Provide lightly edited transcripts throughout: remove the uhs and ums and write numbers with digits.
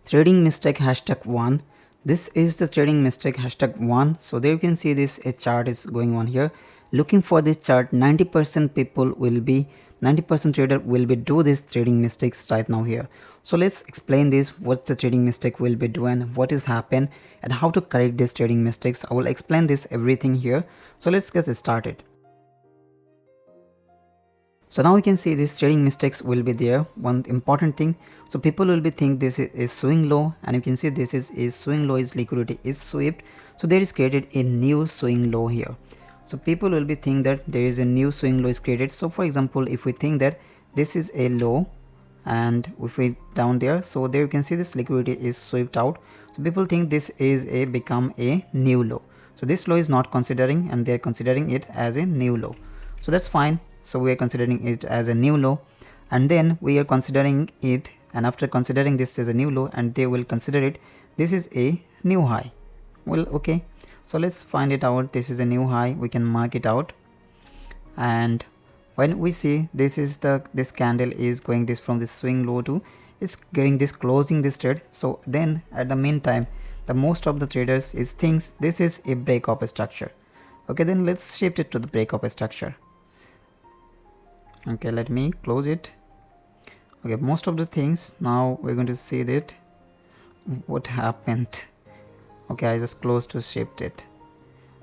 trading mistake hashtag 1. This is the trading mistake hashtag 1. So there you can see this a chart is going on here. Looking for this chart, 90% people will be 90% trader will be do this trading mistakes right now here. So let's explain this, what the trading mistake will be doing, what is happen, and how to correct these trading mistakes. I will explain this everything here. So let's get started. So now we can see these trading mistakes will be there. One important thing, so people will be think this is swing low, and you can see this is swing low, is liquidity is swept, so there is created a new swing low here. So people will be think that there is a new swing low is created. So for example, if we think that this is a low, and if we down there, so there you can see this liquidity is swept out, so people think this is a become a new low. So this low is not considering, and they're considering it as a new low. So that's fine. So we are considering it as a new low, and then we are considering it, and after considering this as a new low, and they will consider it this is a new high. Well, okay, so let's find it out. This is a new high, we can mark it out, and when we see this is this candle is going this from this swing low to it's going this closing this trade. So then at the meantime, the most of the traders is thinks this is a break of a structure. Okay, then let's shift it to the break of a structure. Okay, let me close it. Okay, most of the things now we're going to see that what happened. Okay, I just closed to shift it.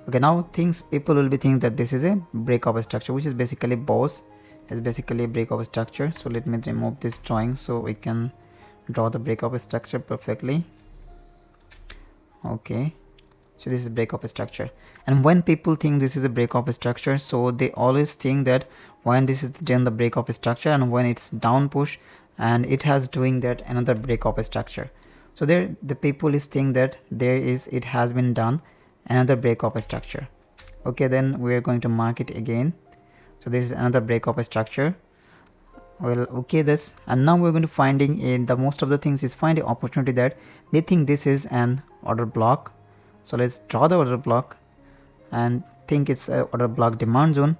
Okay, now things people will be thinking that this is a break of a structure, which is basically boss is basically a break of a structure. So let me remove this drawing so we can draw the break of a structure perfectly. Okay, so this is a break of a structure, and when people think this is a break of a structure, so they always think that when this is then the break of a structure, and when it's down push and it has doing that another break of a structure. So there the people is think that there is it has been done another break of a structure. Okay, then we are going to mark it again. So this is another break of a structure. Well, okay, this, and now we're going to finding in the most of the things is find the opportunity that they think this is an order block. So let's draw the order block and think it's a order block demand zone,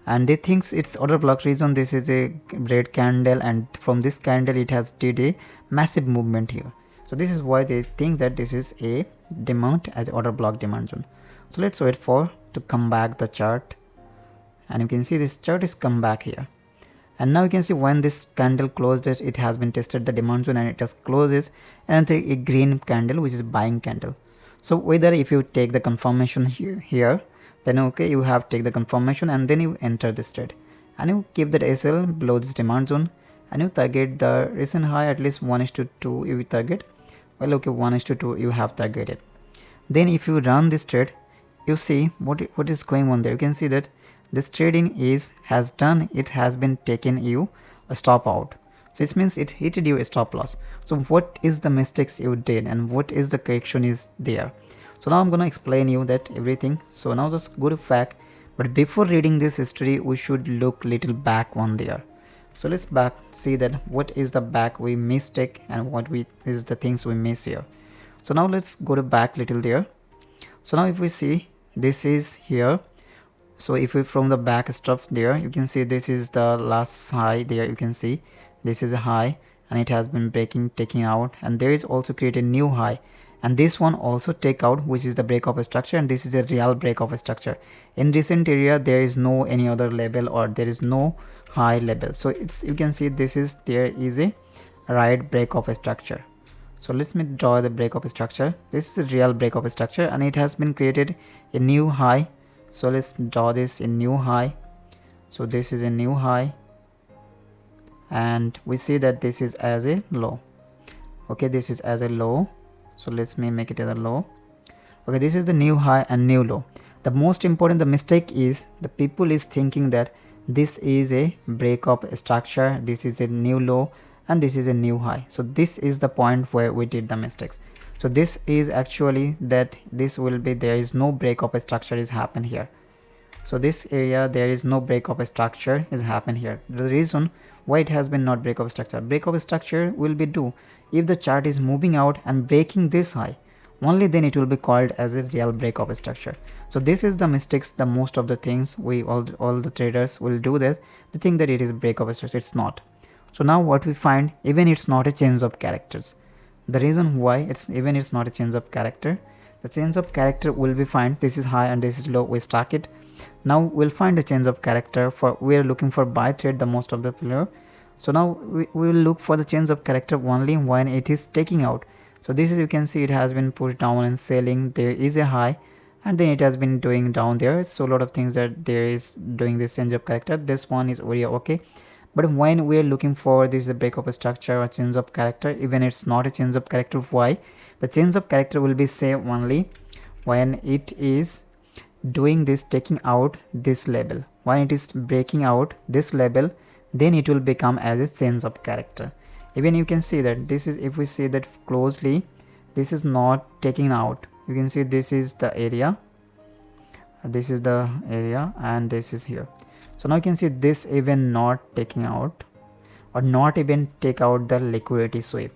and they thinks it's order block reason this is a red candle, and from this candle it has did a massive movement here. So this is why they think that this is a demand as order block demand zone. So let's wait for to come back the chart, and you can see this chart is come back here, and now you can see when this candle closed it has been tested the demand zone, and it has closes another a green candle which is buying candle. So whether if you take the confirmation here, then okay, you have take the confirmation, and then you enter this trade, and you keep that SL below this demand zone, and you target the recent high at least 1:2 you target. Well, okay, 1:2 you have targeted. Then if you run this trade, you see what is going on there. You can see that this trading has done, it has been taken you a stop out. So it means it hit you a stop loss. So what is the mistakes you did, and what is the correction is there. So now I'm gonna explain you that everything. So now just go to fact, but before reading this history we should look little back on there. So let's back see that what is the back we mistake, and what is the things we miss here. So now let's go to back little there. So now if we see this is here, so if we from the back stuff there, you can see this is the last high there. You can see this is a high, and it has been breaking taking out, and there is also created new high, and this one also take out, which is the break of a structure, and this is a real break of a structure. In recent area there is no any other level, or there is no high level. So it's you can see this is there is a right break of a structure. So let me draw the break of a structure. This is a real break of a structure, and it has been created a new high. So let's draw this in new high. So this is a new high, and we see that this is as a low. Okay, this is as a low, so let's make it as a low. Okay, this is the new high and new low. The most important the mistake is the people is thinking that this is a break of a structure, this is a new low, and this is a new high. So this is the point where we did the mistakes. So this is actually that this will be there is no break of a structure is happen here. So this area there is no break of a structure is happen here. The reason why it has been not break of a structure, break of a structure will be do if the chart is moving out and breaking this high, only then it will be called as a real break of a structure. So this is the mistakes the most of the things we all the traders will do that they think that it is a break of a structure. It's not. So now what we find, even it's not a change of characters, The reason why it's not a change of character, the change of character will be fine. This is high and this is low, we stack it. Now we'll find a change of character. For we are looking for buy trade the most of the player. So now we will look for the change of character only when it is taking out. So this is, you can see it has been pushed down and selling. There is a high and then it has been doing down there. So a lot of things that there is doing this change of character. This one is very okay. But when we are looking for this break of a structure or change of character, even it's not a change of character, why? The change of character will be say only when it is doing this, taking out this level. When it is breaking out this level, then it will become as a change of character. Even you can see that this is, if we see that closely, this is not taking out. You can see this is the area, this is the area, and this is here. So now you can see this even not taking out or not even take out the liquidity sweep.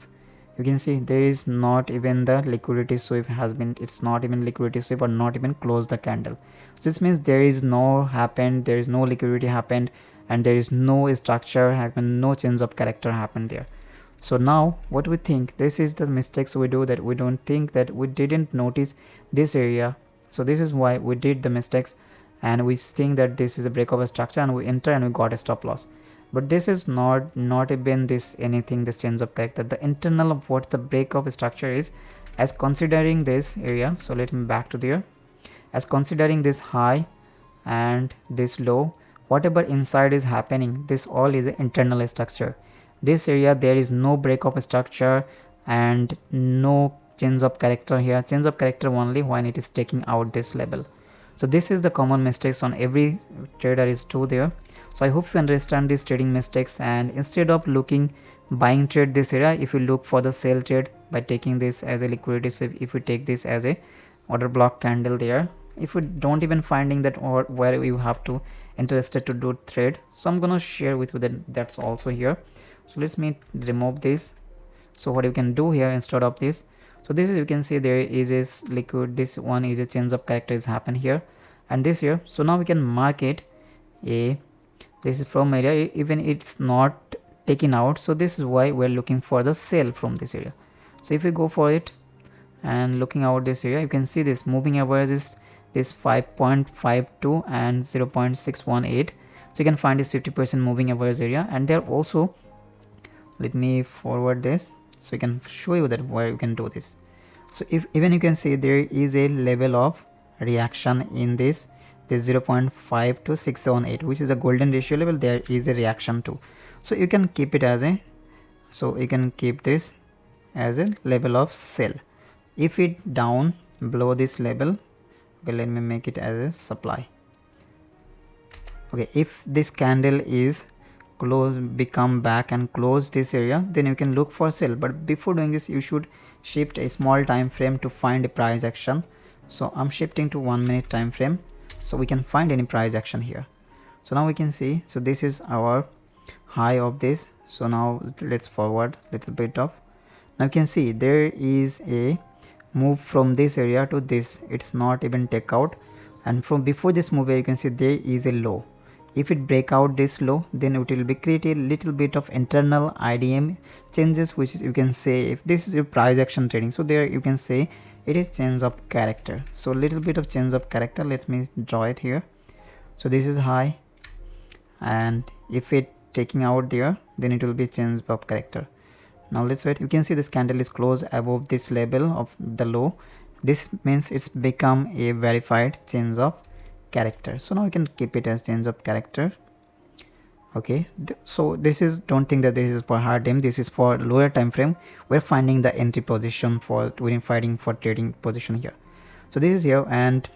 You can see there is not even the liquidity sweep has been, it's not even liquidity sweep or not even close the candle. So this means there is no happened, there is no liquidity happened, and there is no structure happened, no change of character happened there. So now what we think, this is the mistakes we do, that we don't think that we didn't notice this area. So this is why we did the mistakes, and we think that this is a break of a structure and we enter and we got a stop loss. But this is not even this anything, this change of character. The internal of what the break of a structure is, as considering this area. So let me back to there. As considering this high and this low, whatever inside is happening, this all is an internal structure. This area there is no break of a structure and no change of character here. Change of character only when it is taking out this level. So this is the common mistakes on every trader is do there. So I hope you understand these trading mistakes, and instead of looking buying trade this area, if you look for the sell trade by taking this as a liquidity sweep, if you take this as a order block candle there, if you don't even finding that or where you have to interested to do trade. So I'm gonna share with you that that's also here. So let me remove this. So what you can do here instead of this, so this is, you can see there is a liquid, this one is a change of character is happen here and this here. So now we can mark it a, this is from area, even it's not taken out. So this is why we're looking for the sell from this area. So if we go for it and looking out this area, you can see this moving average is this 5.52 and 0.618. So you can find this 50% moving average area, and there also, let me forward this so I can show you that where you can do this. So if even you can see there is a level of reaction in this 0.5 to 678, which is a golden ratio level, there is a reaction too. So you can keep it as a, so you can keep this as a level of sell. If it down below this level, okay, let me make it as a supply. Okay, if this candle is close, become back and close this area, then you can look for sell. But before doing this, you should shift a small time frame to find a price action. So I'm shifting to 1 minute time frame so we can find any price action here. So now we can see, so this is our high of this. So now let's forward a little bit of, now you can see there is a move from this area to this, it's not even take out, and from before this move you can see there is a low. If it break out this low, then it will be create a little bit of internal IDM changes, which is, you can say, if this is your price action trading, so there you can say it is change of character. So a little bit of change of character, let me draw it here. So this is high, and if it taking out there, then it will be change of character. Now let's wait. You can see this candle is close above this level of the low. This means it's become a verified change of character. So now we can keep it as change of character. Okay, so this is, don't think that this is for hard time, this is for lower time frame. We're finding the entry position for, we're fighting for trading position here. So this is here, and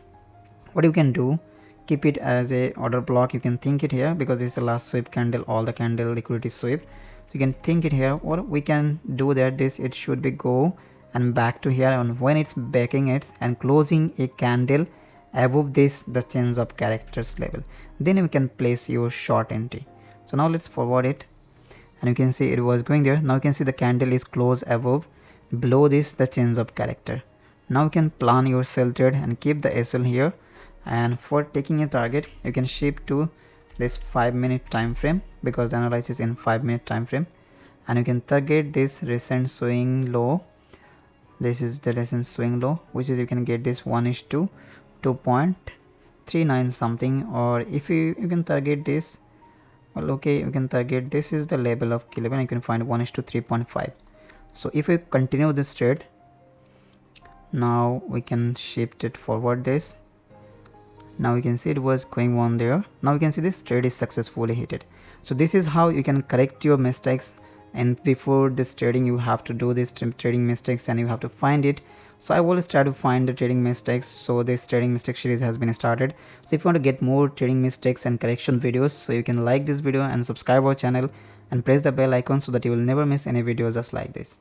what you can do, keep it as a order block. You can think it here because this is the last sweep candle, all the candle liquidity sweep. So you can think it here, or we can do that this, it should be go and back to here, and when it's backing it and closing a candle above this, the change of characters level, then you can place your short entry. So now let's forward it, and you can see it was going there. Now you can see the candle is close above, below this the change of character. Now you can plan your sell trade and keep the SL here, and for taking a target you can shift to this 5 minute time frame because the analysis in 5 minute time frame, and you can target this recent swing low This is the recent swing low, which is you can get this 1:2 2.39 something, or if you can target this, well, okay, you can target, this is the level of K11, you can find 1:3.5. So if we continue this trade, now we can shift it forward this. Now we can see it was going on there. Now we can see this trade is successfully hit. So this is how you can correct your mistakes, and before this trading you have to do this trading mistakes and you have to find it. So I always try to find the trading mistakes, so this trading mistake series has been started. So if you want to get more trading mistakes and correction videos, so you can like this video and subscribe our channel and press the bell icon so that you will never miss any videos just like this.